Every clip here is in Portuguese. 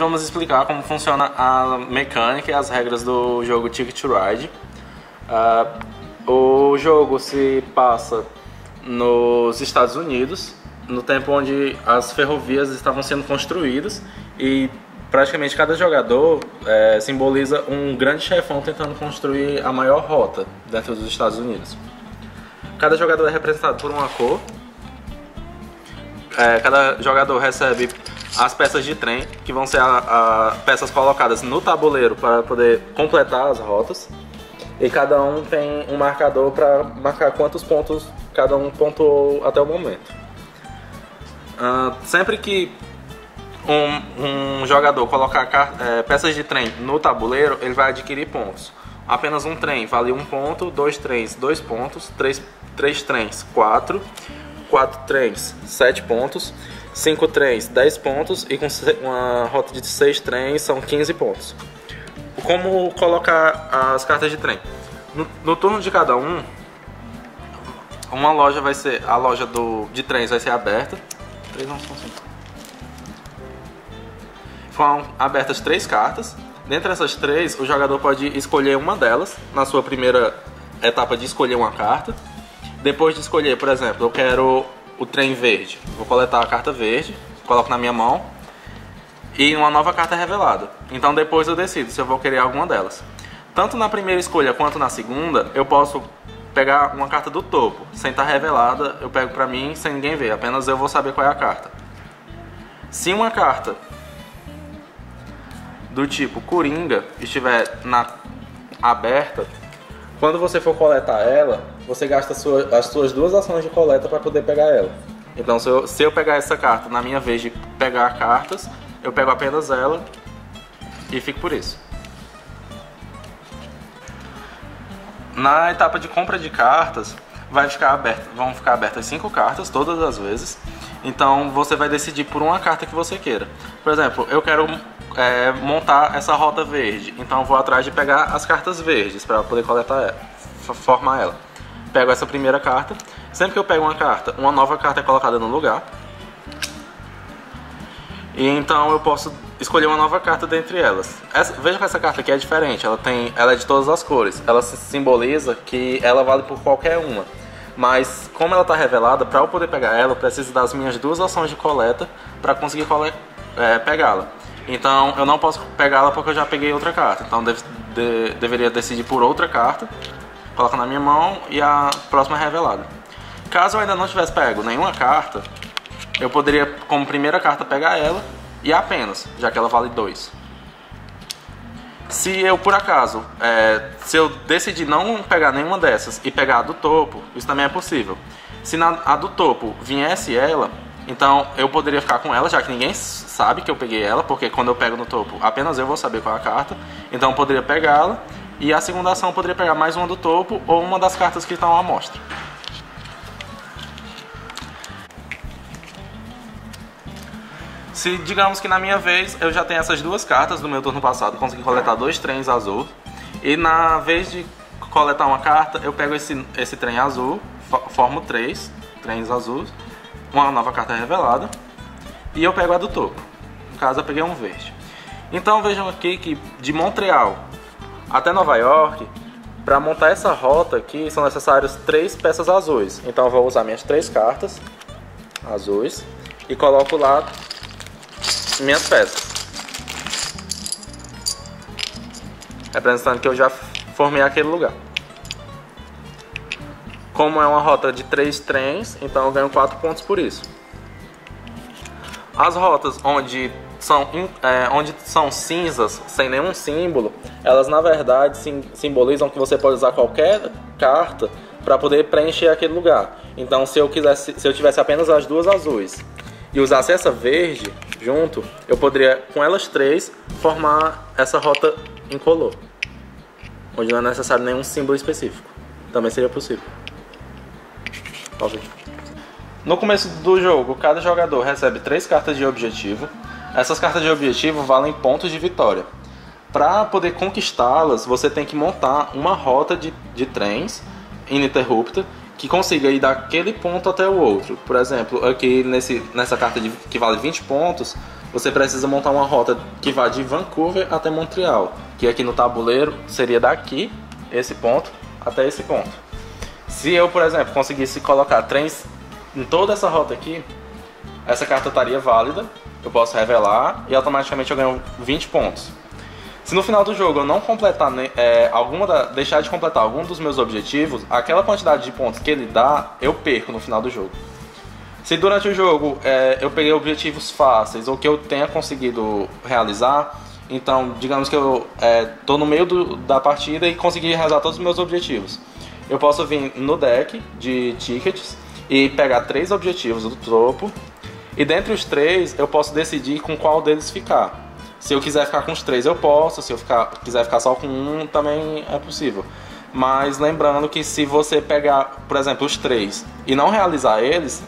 vamos explicar como funciona a mecânica e as regras do jogo Ticket to Ride. O jogo se passa nos Estados Unidos, no tempo onde as ferrovias estavam sendo construídas, e praticamente cada jogador simboliza um grande chefão tentando construir a maior rota dentro dos Estados Unidos. Cada jogador é representado por uma cor. Cada jogador recebe as peças de trem, que vão ser peças colocadas no tabuleiro para poder completar as rotas. E cada um tem um marcador para marcar quantos pontos cada um pontuou até o momento. Sempre que um jogador colocar peças de trem no tabuleiro, ele vai adquirir pontos. Apenas um trem vale 1 ponto, 2 trens 2 pontos, 3 trens 4 trens 7 pontos, 5 trens 10 pontos e com uma rota de 6 trens são 15 pontos. Como colocar as cartas de trem? No turno de cada um, uma loja vai ser, a loja de trens vai ser aberta. Foram abertas 3 cartas. Dentre essas 3, o jogador pode escolher uma delas na sua primeira etapa de escolher uma carta. Depois de escolher, por exemplo, eu quero o trem verde, vou coletar a carta verde, coloco na minha mão e uma nova carta é revelada. Então depois eu decido se eu vou querer alguma delas. Tanto na primeira escolha quanto na segunda, eu posso pegar uma carta do topo, sem estar revelada, eu pego pra mim sem ninguém ver, apenas eu vou saber qual é a carta. Se uma carta do tipo Coringa estiver aberta, quando você for coletar ela, você gasta as suas 2 ações de coleta para poder pegar ela. Então se eu pegar essa carta na minha vez de pegar cartas, eu pego apenas ela e fico por isso. Na etapa de compra de cartas, vão ficar abertas 5 cartas todas as vezes. Então você vai decidir por uma carta que você queira. Por exemplo, eu quero montar essa rota verde, então eu vou atrás de pegar as cartas verdes para poder coletar ela, formar ela. Pego essa primeira carta. Sempre que eu pego uma carta, uma nova carta é colocada no lugar. E então eu posso escolher uma nova carta dentre elas. Veja que essa carta aqui é diferente, ela é de todas as cores. Ela simboliza que ela vale por qualquer uma. Mas como ela está revelada, para eu poder pegar ela, eu preciso das minhas 2 ações de coleta para conseguir pegá-la. Então eu não posso pegá-la porque eu já peguei outra carta. Então deveria decidir por outra carta, coloco na minha mão e a próxima é revelada. Caso eu ainda não tivesse pego nenhuma carta, eu poderia, como primeira carta, pegar ela e apenas, já que ela vale 2. Se eu, por acaso, se eu decidir não pegar nenhuma dessas e pegar a do topo, isso também é possível. Se a do topo viesse ela, então eu poderia ficar com ela, já que ninguém sabe que eu peguei ela, porque quando eu pego no topo, apenas eu vou saber qual é a carta. Então eu poderia pegá-la e a segunda ação eu poderia pegar mais uma do topo ou uma das cartas que estão à mostra. Se digamos que na minha vez eu já tenho essas 2 cartas do meu turno passado, consegui coletar 2 trens azul, e na vez de coletar uma carta, eu pego esse trem azul, formo 3 trens azuis, uma nova carta revelada, e eu pego a do topo. No caso eu peguei um verde. Então vejam aqui que de Montreal até Nova York, para montar essa rota aqui são necessárias 3 peças azuis. Então eu vou usar minhas 3 cartas azuis e coloco lá minhas peças, representando que eu já formei aquele lugar. Como é uma rota de 3 trens, então eu ganho 4 pontos por isso. As rotas onde são cinzas, sem nenhum símbolo, elas na verdade simbolizam que você pode usar qualquer carta para poder preencher aquele lugar. Então se eu tivesse apenas as 2 azuis e usasse essa verde junto, eu poderia, com elas 3, formar essa rota incolor, onde não é necessário nenhum símbolo específico. Também seria possível. No começo do jogo, cada jogador recebe 3 cartas de objetivo. Essas cartas de objetivo valem pontos de vitória. Para poder conquistá-las, você tem que montar uma rota de trens ininterrupta que consiga ir daquele ponto até o outro. Por exemplo, aqui nessa carta que vale 20 pontos, você precisa montar uma rota que vá de Vancouver até Montreal, que aqui no tabuleiro seria daqui, esse ponto, até esse ponto. Se eu, por exemplo, conseguisse colocar trens em toda essa rota aqui, essa carta estaria válida, eu posso revelar e automaticamente eu ganho 20 pontos. Se no final do jogo eu não completar deixar de completar algum dos meus objetivos, aquela quantidade de pontos que ele dá, eu perco no final do jogo. Se durante o jogo eu peguei objetivos fáceis ou que eu tenha conseguido realizar, então digamos que eu estou no meio da partida e consegui realizar todos os meus objetivos. Eu posso vir no deck de tickets e pegar 3 objetivos do topo, e dentre os 3 eu posso decidir com qual deles ficar. Se eu quiser ficar com os 3 eu posso, se eu quiser ficar só com um também é possível. Mas lembrando que se você pegar, por exemplo, os 3 e não realizar eles,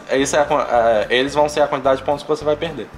eles vão ser a quantidade de pontos que você vai perder.